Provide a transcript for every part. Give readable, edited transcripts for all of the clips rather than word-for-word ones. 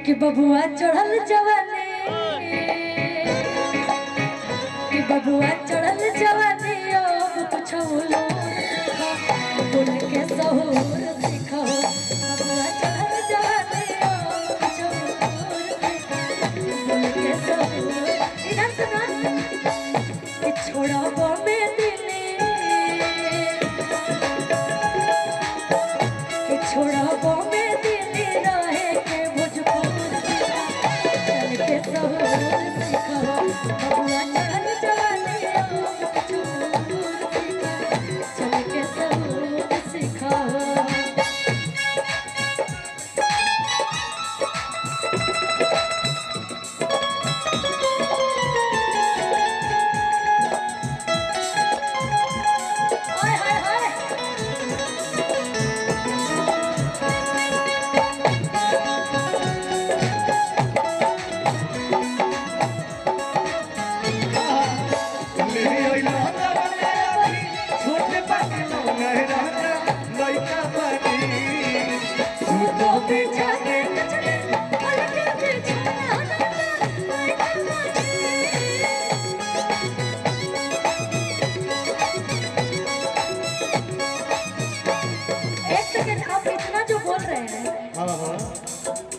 कि बबुआ चढ़ल जवानी, कि बबुआ चढ़ल जवानी अब कुछ बोलो बोल के सहूर सिखो। बबुआ चढ़ल जवानी अब कुछ बोल के सहूर। इधर सुना कि छोड़ो में दिली, कि छोड़ो में दिली रहे के भोजपुर चल के सहूर सिखो। बबुआ चढ़ल जवानी अब कुछ बोल चल के सहूर सिखो।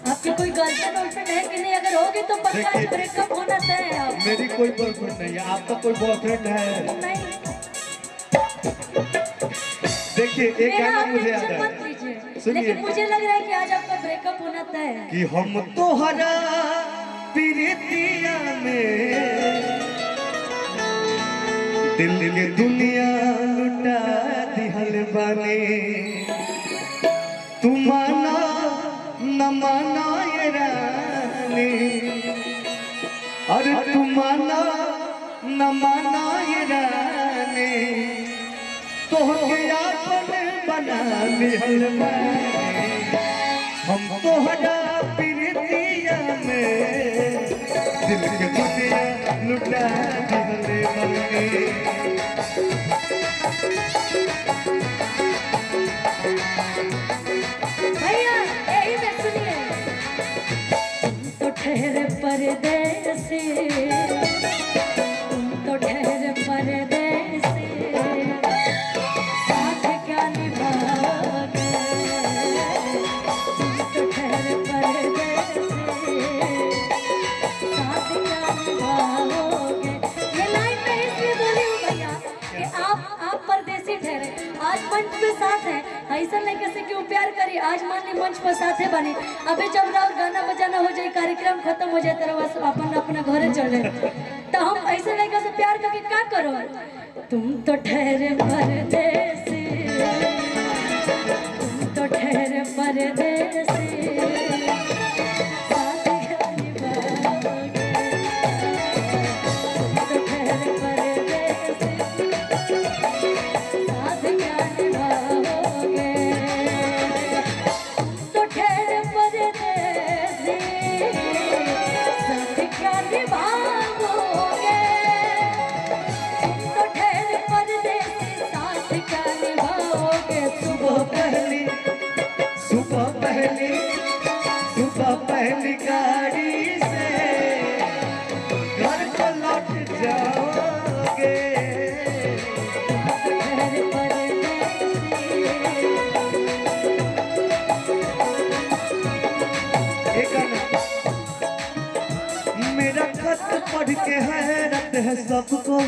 आपकी कोई गर्लफ्रेंड वर्लफ्रेंड है कि नहीं? अगर होगी तो पक्का ब्रेकअप होना तय है। आप मेरी कोई गर्लफ्रेंड नहीं है, आपका कोई बॉयफ्रेंड है? नहीं। देखिए एक गाना मुझे याद है, लेकिन मुझे लग रहा है कि आज आपका ब्रेकअप होना तय है। कि हम तोहरा प्रीतिया में दिल के दुनिया लुटा दिहल बानी। तू माना न माना ये रानी, अरे तू माना न माना ये रानी, तोहके आपन बना लिहल बानी। हम तोहरा प्रीतिया में दिल के दुनिया लुटा दिहल बानी। भैया यही में सुनिए, तुम तो ठहरे परदेसी, तुम तो ठहरे परदेसी, साथ क्या निभाओगे? तुम तो ठहरे परदेसी, साथ क्या निभाओगे? ये लाइन मैं इसलिए बोली हूँ भैया कि आप परदेसी ठहरे, आज मंच पे साथ हैं, ऐसा नहीं कैसे क्यों प्यार करी। आज मान ली मंच पर साथे बनी, अभी जब राउर गाना बजाना हो जाए, कार्यक्रम खत्म हो जाए, तरह बस अपन अपना घरे चले, तो हम ऐसे नहीं कैसे प्यार करके क्या करो? तुम तो ठहरे परदेसी, तुम तो ठहरे परदेसी, साथ क्या निभाओगे? तुम तो ठहरे परदेसी, साथ क्या निभाओगे? तो ठहरे परदेसी, साथ क्या निभाओगे? तो ठहरे परदेसी, साथ क्या निभाओगे? सुबह पहली गाड़ी से घर को लौट जाओगे। ठहरे परदेसी, एक गाना, मेरा खत पढ़ के हैरत है सबको,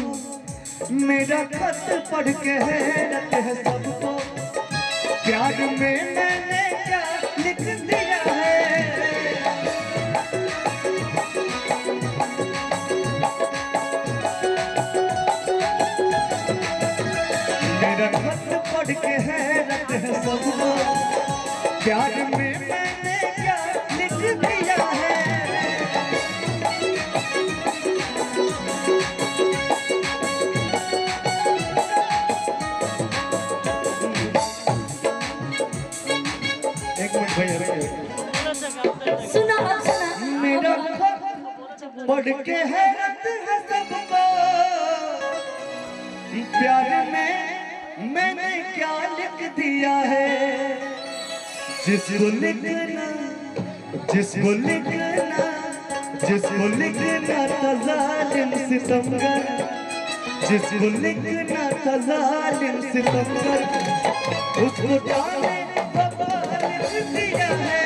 मेरा खत पढ़ के हैरत है सबको, प्यार में मैंने क्या लिख दिया है? मेरा खत पढ़ के हैरत है सबको, प्यार में मैंने क्या लिख दिया है? एक मिनट भैया, सुना अब सुना। मेरा खत पढ़ के हैरत है सबको, प्यार में मैंने क्या लिख दिया है? जिसको लिखना जिसको लिखना था जालिम सितमगर, जिसको लिखना था जालिम सितमगर, उसको जाने बाबा लिख दिया है।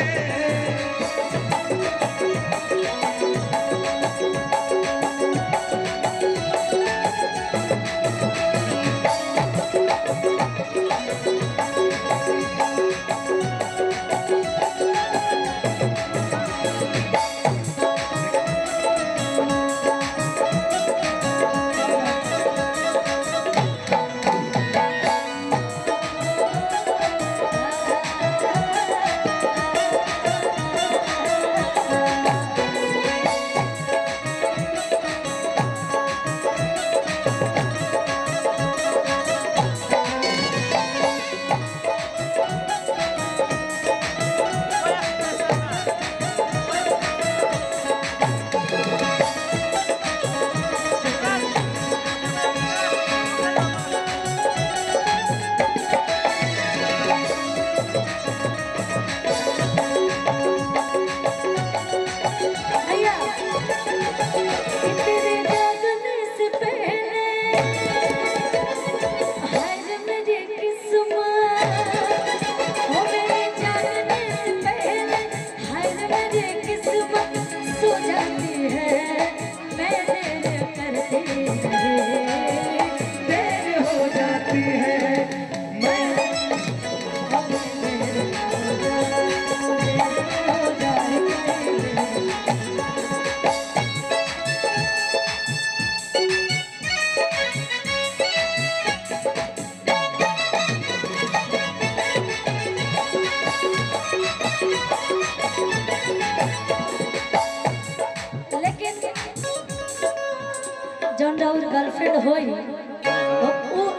जौन राउर गर्लफ्रेंड होई वो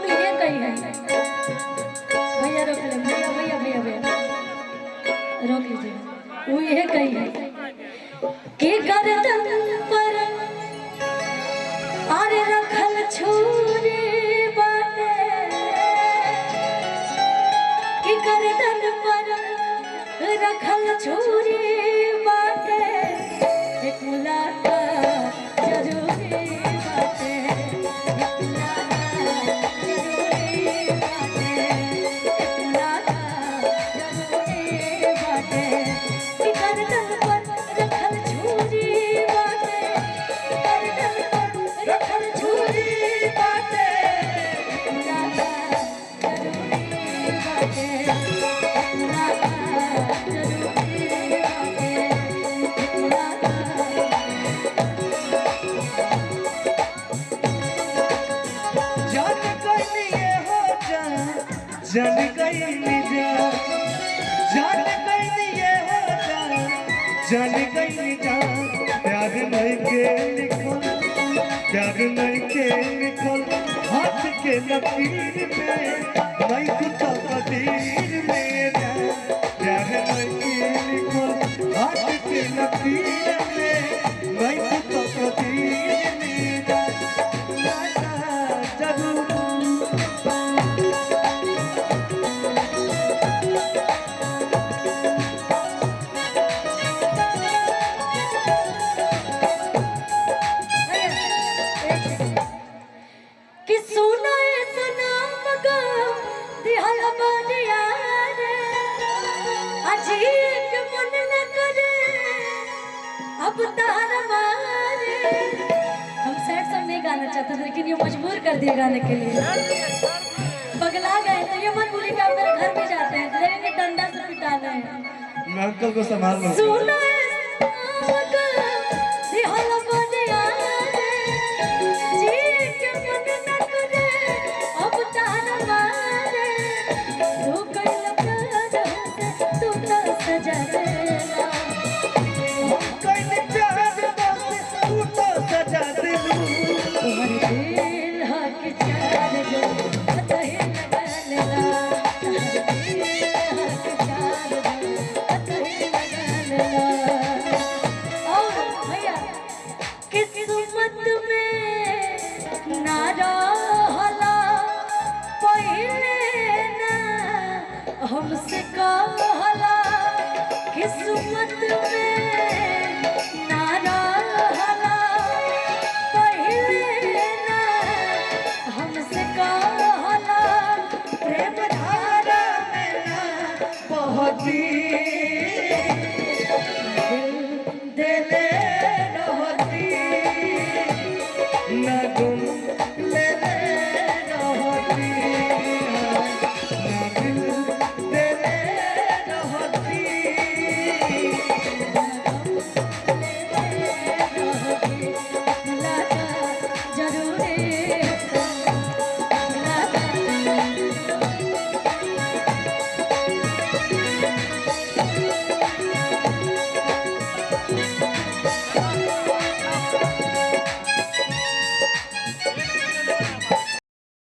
ये कही है। भैया रोक ले, भैया भैया भैया भैया रोक लीजिए। वो ये कही है कि गर्दन पर आरे रखल छुरी बाटे, कि गर्दन पर रखल छुरी बाटे, एक मुलाकात जरूरी बाटे, एक मुलाकात जरूरी बाटे, एक मुलाकात जरूरी बाटे, कि गर्दन पर रखल छुरी बाटे, गर्दन पर रखल छुरी बाटे, एक मुलाकात जरूरी बाटे, एक मुलाकात जरूरी बाटे, एक मुलाकात। जान गई निजा, जान गई ये हो जान गई निजा, प्यार नहीं के निकल, प्यार नहीं के निकल, हाथ के लकीर में नहीं कुछ कदीर मेरा, प्यार नहीं के निकल, हाथ के लकीर में नहीं कुछ कदीर मेरा, जरूर कि सुना है सनम का दिहल बनिया रे, अजीब मन न करे अब तार मारे। हम सैड सॉन्ग नहीं गाना चाहते थे, लेकिन ये मजबूर कर दिया गाने के लिए। पगला गए तो ये मत भूलिए कि आप मेरे घर भी जाते हैं, लेकिन डंडा से पिटाना है। मैं अंकल को संभाल लूं। सुना है सनम का दिहल बनिया रे, अजीब मन न करे अब तार मारे। तू कइल प्यार हमसे तू तो सजा देला, कहीं प्यार बस तू तो सजा दिलू, तुम्हारे दिल हक चार जो कतई लगा लेला, तुम्हारे दिल हक चार जो कतई लगा लेला। जी